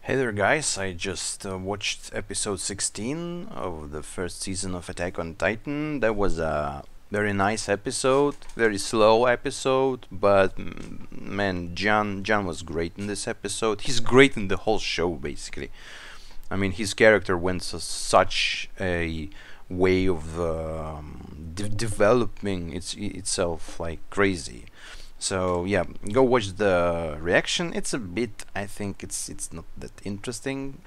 Hey there guys, I just watched episode 16 of the first season of Attack on Titan. That was a very nice episode, very slow episode, but man, John was great in this episode. He's great in the whole show basically. I mean, his character went such a way of developing itself like crazy. So yeah, go watch the reaction. It's a bit, I think it's not that interesting.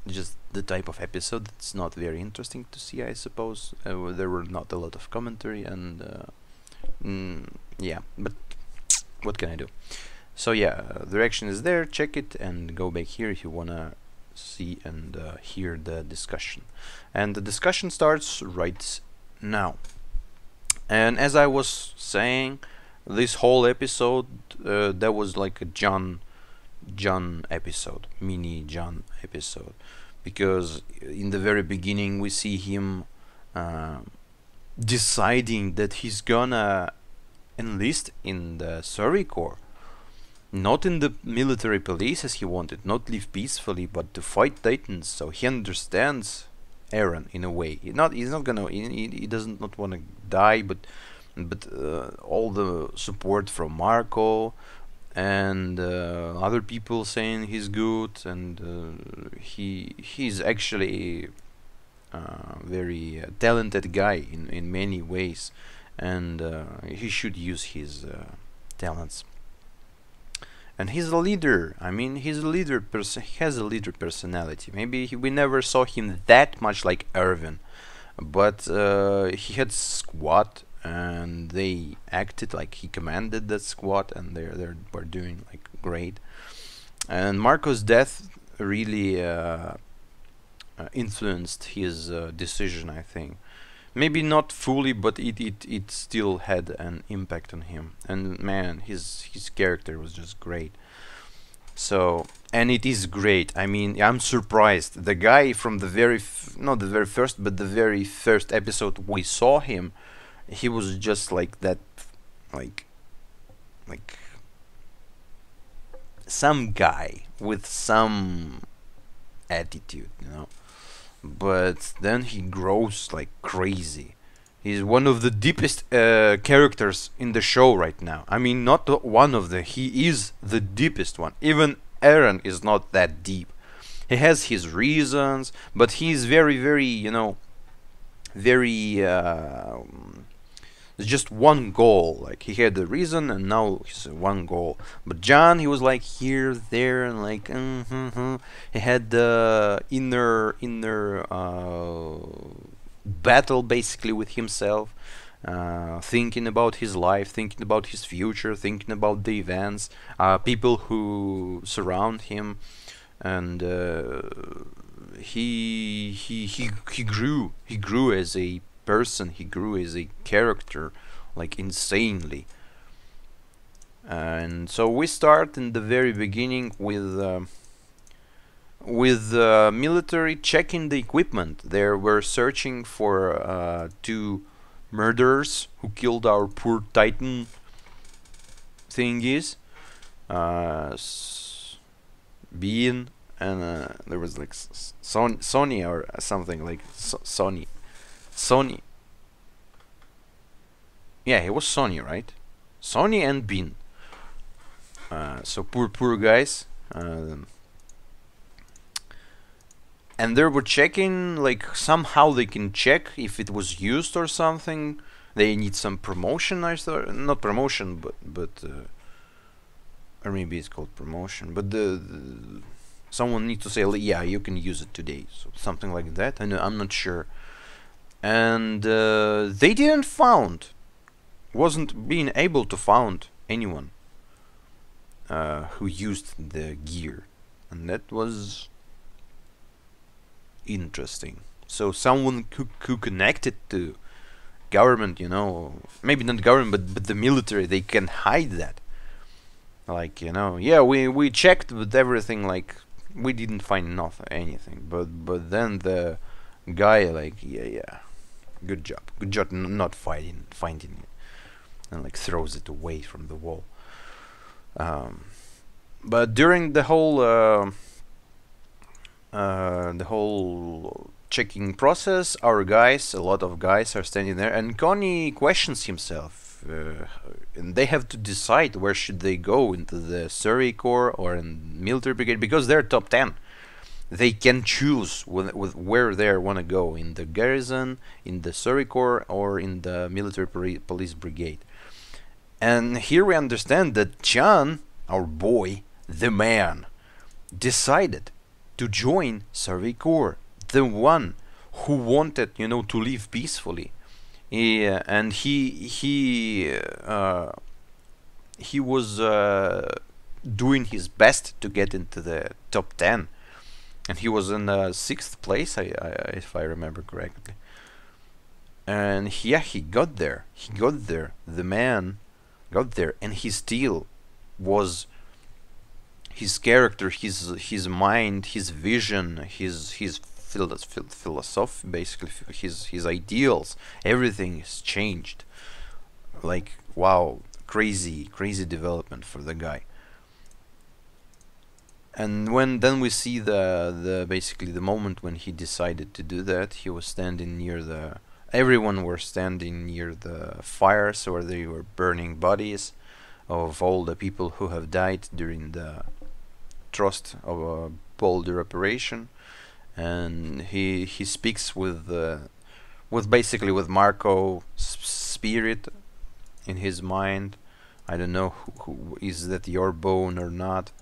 Just the type of episode. It's not very interesting to see, I suppose. There were not a lot of commentary and yeah, but what can I do? So yeah, the reaction is there. Check it and go back here if you wanna see and hear the discussion. And the discussion starts right now. And as I was saying, this whole episode that was like a John episode, mini John episode, because in the very beginning we see him uh, deciding that he's gonna enlist in the Survey Corps, not in the military police as he wanted, not live peacefully, but to fight Titans. So he understands Eren in a way. He's not gonna. He doesn't not want to die, but all the support from Marco and other people saying he's good, and he's actually a very talented guy in many ways, and he should use his talents. And he's a leader. I mean, he's a leader. He has a leader personality. Maybe we never saw him that much like Irvin, but he had squad, and they acted like he commanded that squad, and they were doing like great. And Marco's death really influenced his decision, I think. Maybe not fully, but it still had an impact on him. And man, his character was just great. So, and it is great. I mean, I'm surprised. The guy from the not the very first, but the very first episode we saw him, he was just like that, like like some guy with some attitude, you know. But then he grows like crazy. He's one of the deepest characters in the show right now. I mean, not one of the. He is the deepest one. Even Eren is not that deep. He has his reasons, but he's very, very, you know, very. Just one goal. Like he had the reason, and now he's one goal. But John, he was like here, there, and like he had the inner battle basically with himself, thinking about his life, thinking about his future, thinking about the events, people who surround him, and he grew. He grew as a person. He grew as a character, like insanely. And so we start in the very beginning with military checking the equipment. They were searching for two murderers who killed our poor Titan thingies. Bean, and there was like Sony or something like Sony. Yeah, it was Sony, right? Sony and Bean. So poor guys. And they were checking, like somehow they can check if it was used or something. They need some promotion, I thought. Not promotion, but or maybe it's called promotion. But someone needs to say, yeah, you can use it today. So something like that. I'm not sure. And they didn't wasn't being able to found anyone who used the gear, and that was interesting. So someone who connected to government, you know, maybe not government, but the military, they can hide that. Like, you know, yeah, we checked with everything, like we didn't find anything, but then the guy, like, yeah, good job not finding it, and like throws it away from the wall. But during the whole the whole checking process, our guys, a lot of guys are standing there, and Connie questions himself, and they have to decide where should they go, into the Surrey Corps or in military brigade, because they're top 10. They can choose with where they want to go, in the garrison, in the Surrey Corps, or in the military police brigade. And here we understand that John, our boy, the man, decided to join Survey Corps, the one who wanted, to live peacefully. And he was doing his best to get into the top 10, and he was in 6th place, if I remember correctly. And yeah, he got there. The man got there, and he still was his character, his mind, his vision, his philosophy, basically his ideals. Everything is changed. Like, wow, crazy development for the guy. And then we see the basically the moment when he decided to do that. He was standing near the. Everyone were standing near the fires where they were burning bodies of all the people who have died during the trust of a Boulder operation, and he speaks with basically with Marco spirit in his mind. I don't know who is that, your bone or not,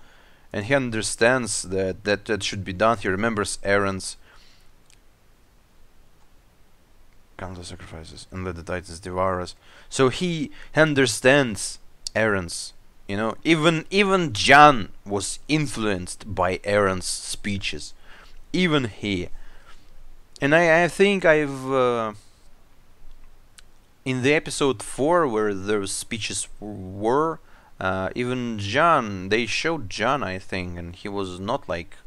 and he understands that should be done. He remembers Aaron's countless sacrifices and let the Titans devour us. So he understands Aaron's. Even John was influenced by Aaron's speeches. Even he. And I think I've in the episode 4 where those speeches were, even John, they showed John, I think, and he was not like,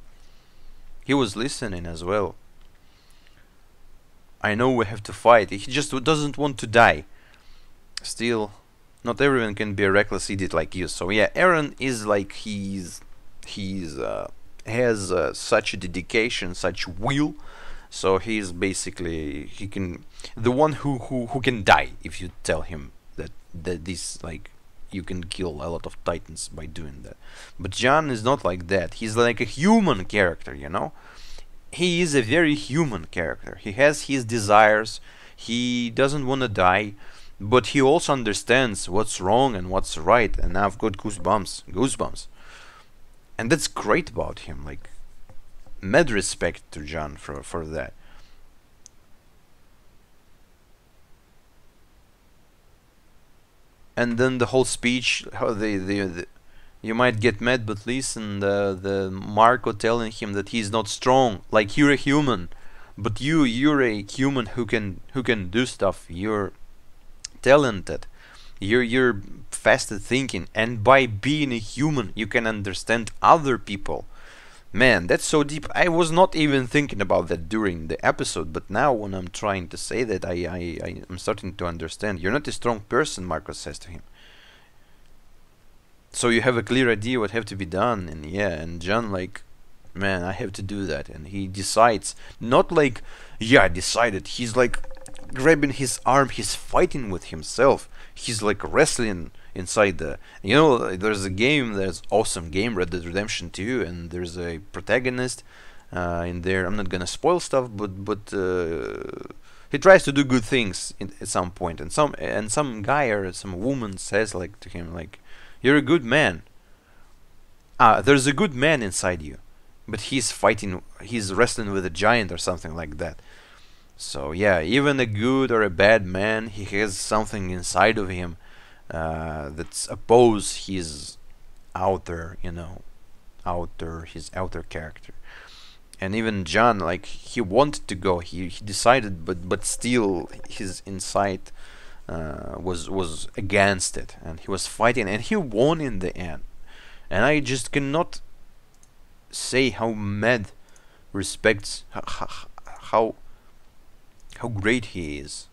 he was listening as well. I know we have to fight. He just doesn't want to die. Still, not everyone can be a reckless idiot like you. So yeah, Aaron is like, he's has such a dedication, such will. So he's basically, he can, the one who can die if you tell him that this, like, you can kill a lot of Titans by doing that. But John is not like that. He's like a human character, He is a very human character. He has his desires. He doesn't want to die, but he also understands what's wrong and what's right. And I've got goosebumps. And that's great about him. Like, mad respect to John for that. And then the whole speech, how you might get mad, but listen, the Marco telling him that he's not strong. Like, you're a human, but you're a human who can do stuff. You're talented. You're fast at thinking, and by being a human, you can understand other people. Man, that's so deep. I was not even thinking about that during the episode, but now when I'm trying to say that, I'm starting to understand. You're not a strong person, Marco says to him. So you have a clear idea what have to be done, and yeah, and John like, man, I have to do that, and he decides, not like, yeah, I decided. He's like grabbing his arm, he's fighting with himself. He's like wrestling inside the, there's a game, there's awesome game, Red Dead Redemption 2, and there's a protagonist in there. I'm not gonna spoil stuff, but he tries to do good things at some point, and some guy or some woman says like to him like, you're a good man. There's a good man inside you, but he's wrestling with a giant or something like that. So yeah, even a good or a bad man, he has something inside of him that's oppose his outer, his outer character. And even John, like, he wanted to go, he decided, but still his inside was against it, and he was fighting, and he won in the end. And I just cannot say how mad respects how great he is.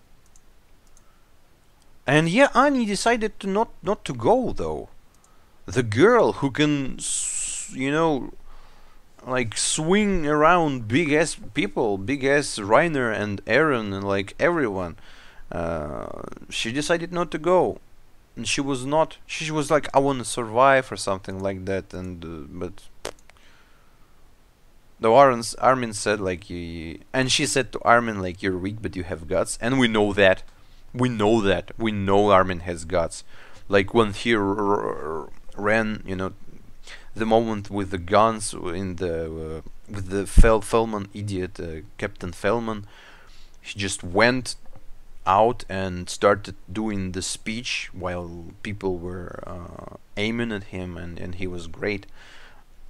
And yeah, Annie decided to not to go though. The girl who can, like swing around big ass people, big ass Reiner and Aaron and like everyone. She decided not to go, and she was not. She was like, I want to survive or something like that. And but the Armin said like, and she said to Armin like, you're weak but you have guts, and we know that. We know that. We know Armin has guts. Like when he ran, the moment with the guns in the with the Fellman idiot, Captain Fellman. He just went out and started doing the speech while people were aiming at him, and he was great.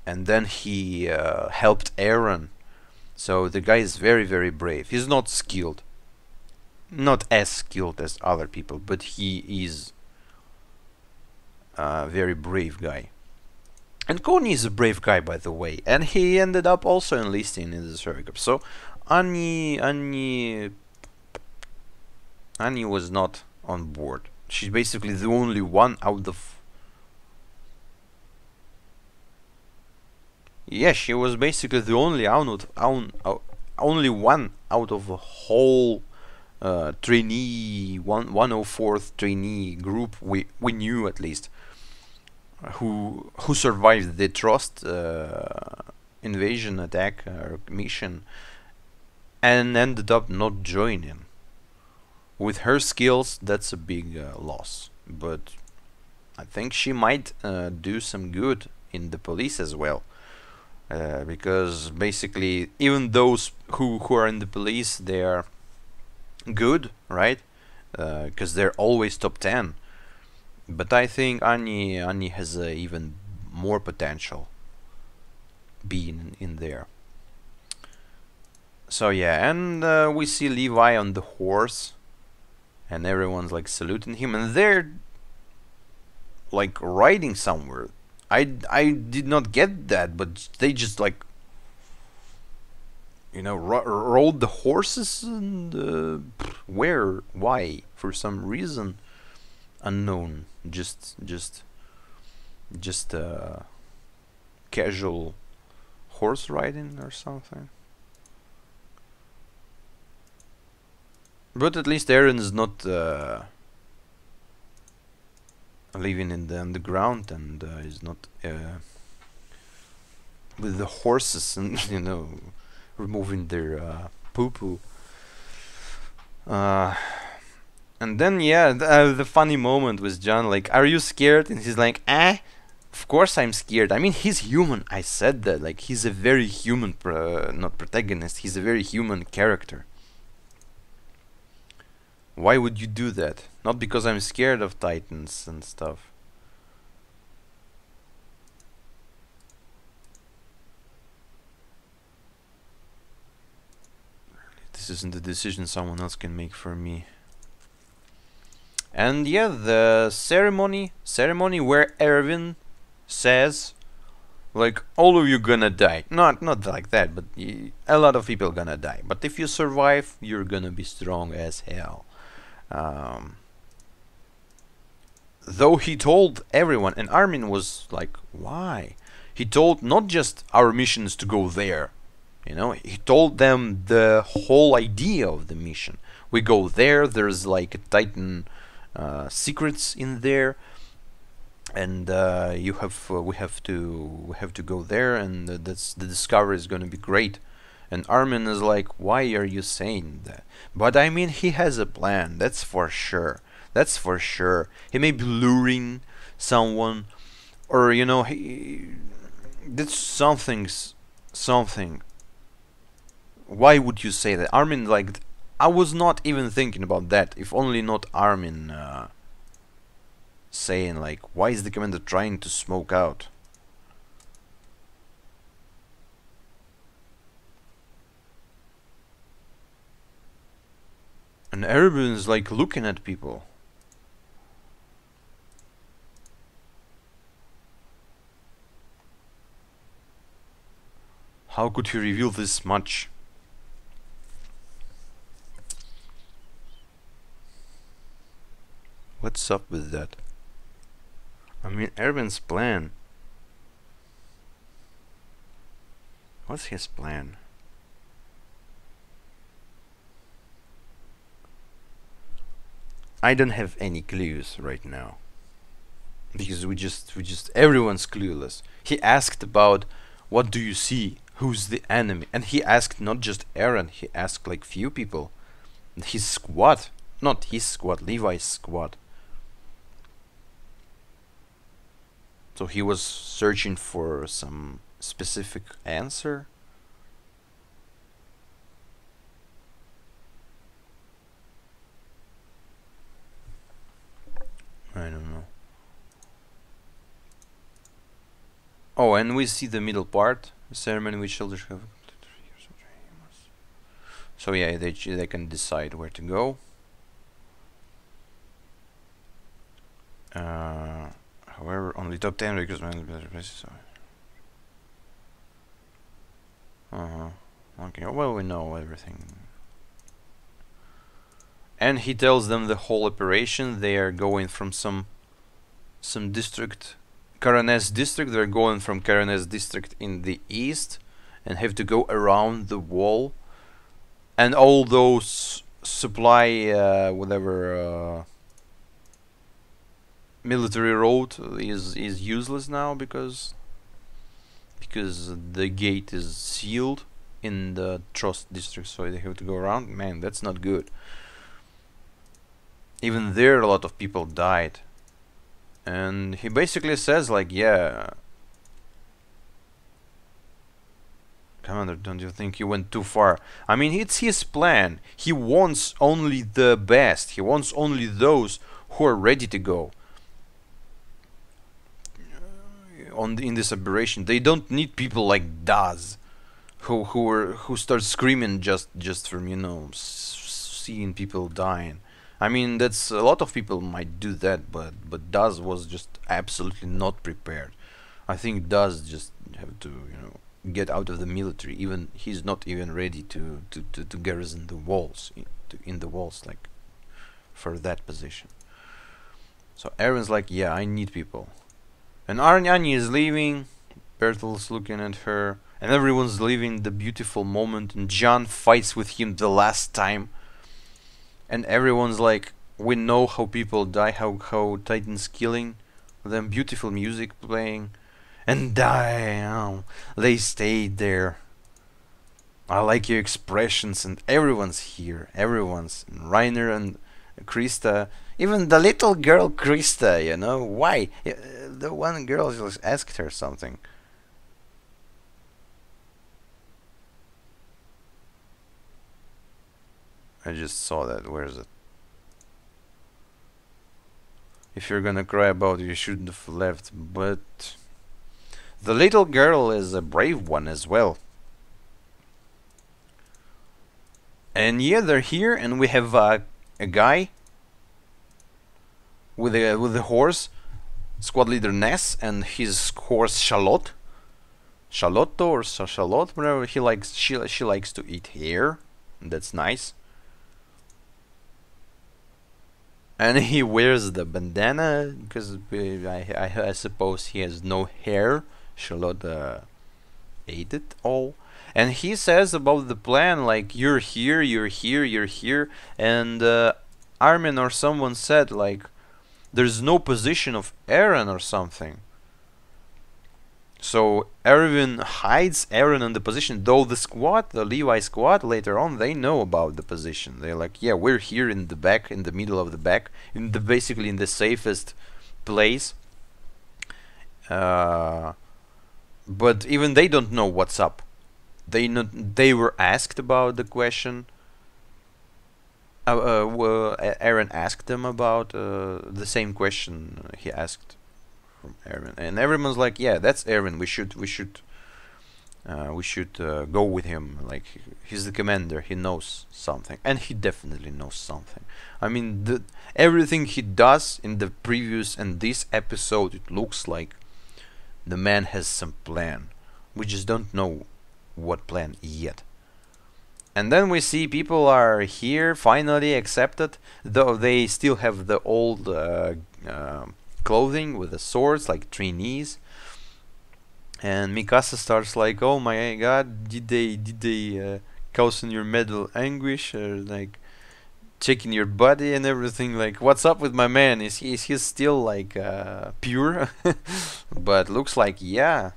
And then he helped Aaron. So the guy is very, very brave. He's not skilled, not as skilled as other people, but he is a very brave guy. And Kony is a brave guy, by the way, and he ended up also enlisting in the Survey Corps. So Annie was not on board. She's basically the only one out of. Yeah, she was basically the only only one out of a whole trainee 104th trainee group we knew, at least, who survived the Trust invasion attack mission and ended up not joining. With her skills, that's a big loss, but I think she might do some good in the police as well. Because basically, even those who are in the police, they are good, right? Because they're always top 10. But I think Annie has even more potential being in there. So yeah, and we see Levi on the horse, and everyone's like saluting him, and they're like riding somewhere. I did not get that, but they just like, rode the horses, and where, why, for some reason unknown, just casual horse riding or something. But at least Aaron is not living in the underground, and is not with the horses and removing their poo poo. And then the funny moment was John like, "Are you scared?" And he's like, "Ah, of course I'm scared. I mean, he's human." I said that, like, he's a very human, not protagonist. He's a very human character. Why would you do that? Not because I'm scared of Titans and stuff. This isn't a decision someone else can make for me. And yeah, the ceremony where Erwin says, like, all of you gonna die. Not like that, but a lot of people gonna die. But if you survive, you're gonna be strong as hell. Though he told everyone, and Armin was like, why? He told not just our mission is to go there. He told them the whole idea of the mission. We go there, there's like a Titan secrets in there, and we have to go there, and that's the discovery is gonna be great. And Armin is like, why are you saying that? But I mean, he has a plan, that's for sure. That's for sure. He may be luring someone, or he did something. Why would you say that? Armin, like, I was not even thinking about that. If only not Armin saying like, why is the commander trying to smoke out? And Erwin is like looking at people. How could he reveal this much? What's up with that? I mean, Erwin's plan. What's his plan? I don't have any clues right now. Because we just everyone's clueless. He asked about what do you see? Who's the enemy? And he asked not just Aaron, he asked like few people. His squad. Not his squad, Levi's squad. So he was searching for some specific answer. I don't know. Oh, and we see the middle part. A ceremony which elders have. So yeah, they can decide where to go. However, only top 10 because better places. Okay. Well, we know everything. And he tells them the whole operation. They are going from some district, Karanes district. They're going from Karanes district in the east, and have to go around the wall. And all those supply, whatever. Military road is useless now because the gate is sealed in the Trust district, so they have to go around. Man, that's not good. Even there a lot of people died, and he basically says like, yeah, Commander, don't you think you went too far? I mean, it's his plan. He wants only the best. He wants only those who are ready to go in this operation. They don't need people like Daz, who start screaming just from seeing people dying. I mean, that's a lot of people might do that, but Daz was just absolutely not prepared. I think Daz just have to get out of the military. Even he's not even ready to garrison the walls in the walls like for that position. So Aaron's like, yeah, I need people. And Arnyani is leaving, Bertel's looking at her, and everyone's leaving the beautiful moment, and John fights with him the last time. And everyone's like, we know how people die, how Titan's killing them, beautiful music playing, and damn, they stayed there. I like your expressions, and everyone's here, everyone's, and Reiner and Krista, even the little girl Krista, why? The one girl just asked her something. I just saw that. Where is it? If you're gonna cry about it, you shouldn't have left. But the little girl is a brave one as well. And yeah, they're here, and we have a guy with a horse, squad leader Ness, and his horse Charlotte, or Charlotte, whatever. She likes to eat hair. That's nice. And he wears the bandana because I suppose he has no hair. Charlotte ate it all. And he says about the plan, like, you're here, you're here, you're here. And Armin or someone said, like, there's no position of Aaron or something. So Erwin hides Aaron in the position, though the squad, the Levi squad, later on, they know about the position. They're like, yeah, we're here in the back, in the middle of the back, basically in the safest place. But even they don't know what's up. They were asked about the question. Aaron asked them about the same question he asked from Aaron, and everyone's like, yeah, that's Aaron. We should go with him. Like, he's the commander. He knows something, and he definitely knows something. I mean, everything he does in the previous and this episode, it looks like the man has some plan. We just don't know what plan yet. And then we see people are here, finally accepted, though they still have the old clothing with the swords, like trainees. And Mikasa starts like, "Oh my God, did they cause in your mental anguish, or like checking your body and everything? Like, what's up with my man? Is he still like pure?" But looks like, yeah.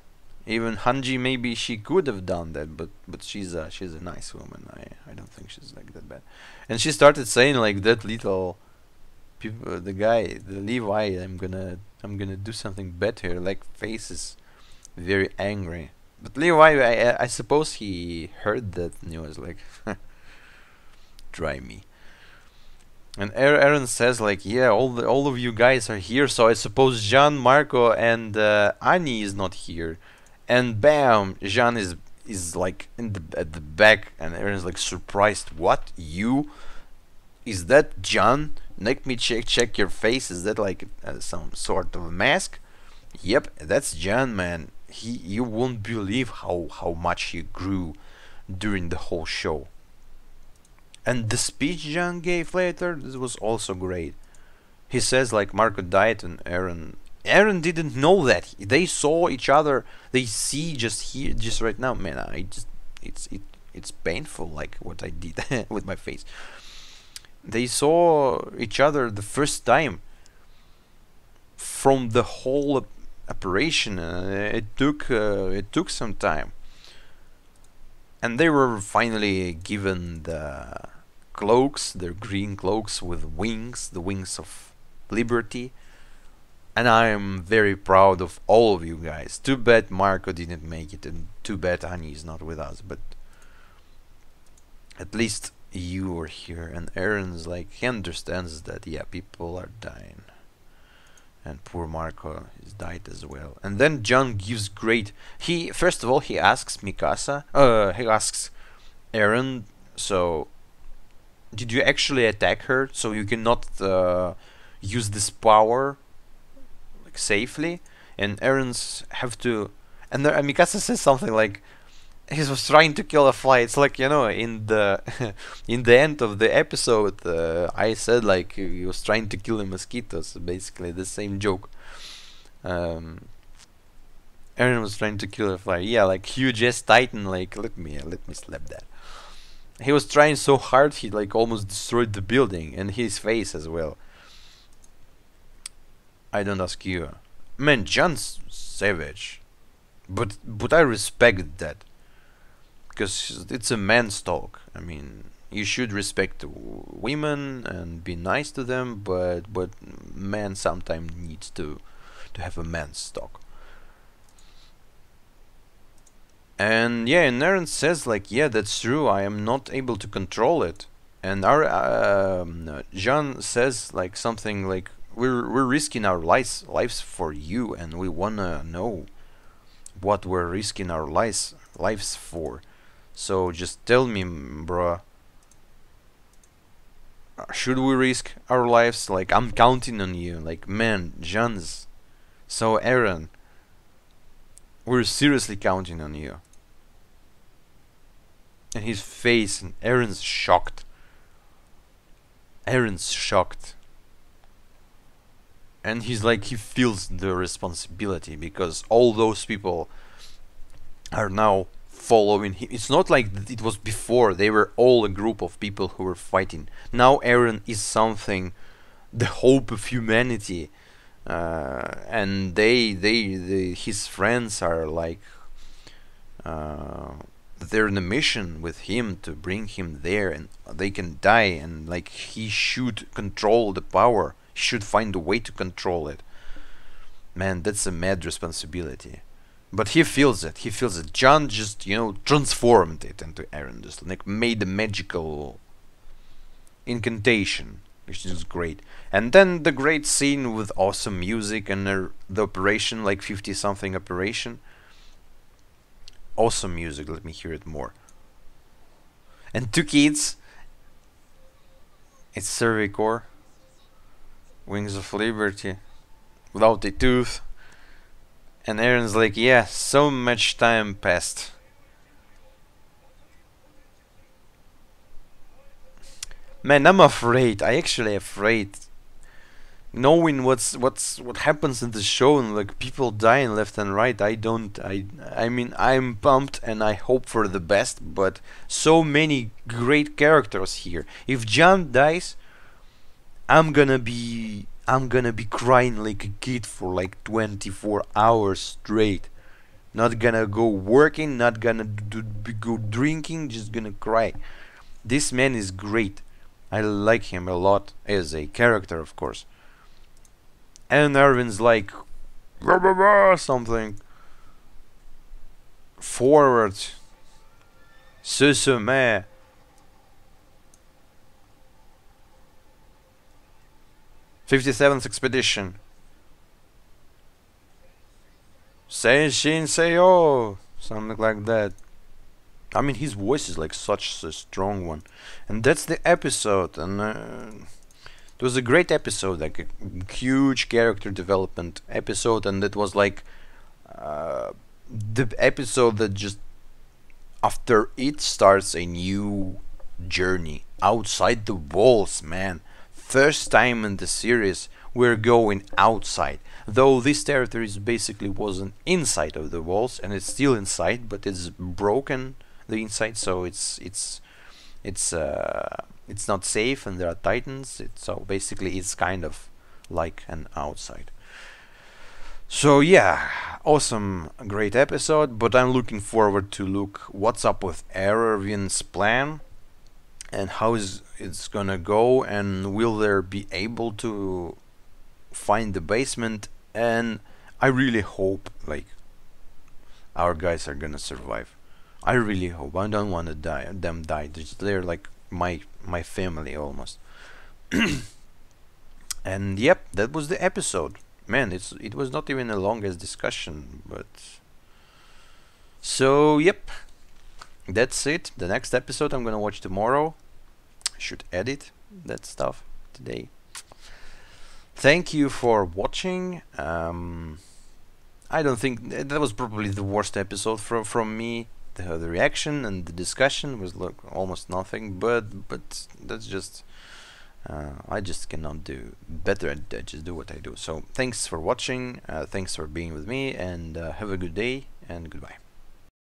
Even Hanji, maybe she could have done that, but she's a nice woman. I don't think she's like that bad. And she started saying like that little people, the guy, the Levi, I'm gonna do something bad here. Like faces very angry. But Levi, I suppose he heard that news. Like, try me. And Aaron says like, yeah, all of you guys are here, so I suppose Jean, Marco, and Annie is not here. And bam, Jean is like in the at the back, and Aaron's like surprised. What, you? Is that John? Let me check your face. Is that like some sort of a mask? Yep, that's John, man. You won't believe how much he grew during the whole show. And the speech John gave later, this was also great. He says like Marco died and Aaron didn't know that. They saw each other. They see just here, just right now. Man, I just it's painful like what I did with my face. They saw each other the first time from the whole operation. It took some time, and they were finally given the cloaks, their green cloaks with wings, the wings of liberty. And I am very proud of all of you guys. Too bad Marco didn't make it, and too bad Annie is not with us. But at least you were here, and Aaron's like, he understands that, yeah, people are dying. And poor Marco is died as well. And then John gives great. He first of all he asks Mikasa. He asks Aaron. So, did you actually attack her? So you cannot use this power like safely? And Aaron's have to. And Mikasa says something like, he was trying to kill a fly. It's like, in the in the end of the episode, I said like he was trying to kill a mosquito. So basically the same joke. Um, Aaron was trying to kill a fly. Yeah, like huge ass titan. Like let me slap that. He was trying so hard he like almost destroyed the building and his face as well. I don't ask you, man. John's savage, but I respect that. Because it's a man's talk. I mean, you should respect women and be nice to them, but man sometimes needs to have a man's talk. And yeah, and Aaron says like, yeah, that's true. I am not able to control it. And our Jean says like something like, we're risking our lives for you, and we wanna know what we're risking our lives for. So just tell me, bruh, should we risk our lives? Like, I'm counting on you. Like, man, John's. So, Aaron, we're seriously counting on you. And his face, and Aaron's shocked. Aaron's shocked. And he's like, he feels the responsibility because all those people are now following him. It's not like it was before. They were all a group of people who were fighting. Now Aaron is something, the hope of humanity, and his friends are like, they're in a mission with him to bring him there, and they can die, and like he should control the power. He should find a way to control it. Man, that's a mad responsibility. But he feels it. He feels it. John just, transformed it into Aaron. Just like made a magical incantation, which is great. And then the great scene with awesome music and the operation, like 50 something operation. Awesome music. Let me hear it more. And two kids. It's Cervicor. Wings of Liberty. Without a tooth. And Aaron's like, yeah, so much time passed. Man, I'm afraid. I actually afraid. knowing what happens in the show, and like people dying left and right, I don't I mean, I'm pumped and I hope for the best, but so many great characters here. If John dies, I'm gonna be crying like a kid for like 24 hours straight. Not gonna go working, not gonna go drinking, just gonna cry. This man is great. I like him a lot as a character, of course. And Erwin's like "Rah, rah, rah," something forward. Susume. 57th expedition. Seishin Seyo. Something like that. I mean, his voice is like such a strong one. And that's the episode. And it was a great episode, like a huge character development episode. And it was like the episode that just after it starts a new journey outside the walls, man. First time in the series we're going outside. Though this territory basically wasn't inside of the walls, and it's still inside, but it's broken the inside, so it's not safe, and there are titans. So basically, it's kind of like an outside. So yeah, awesome, great episode. But I'm looking forward to look what's up with Erwin's plan and how is it's gonna go, and will there be able to find the basement. And I really hope like our guys are gonna survive. I really hope. I don't want to them die. They're like my family almost. And yep, that was the episode. Man, it was not even the longest discussion, but so yep, that's it. The next episode I'm gonna watch tomorrow. I should edit that stuff today. Thank you for watching. I don't think that was probably the worst episode from me. The reaction and the discussion was like almost nothing, but that's just I just cannot do better. I just do what I do. So thanks for watching. Thanks for being with me, and have a good day and goodbye.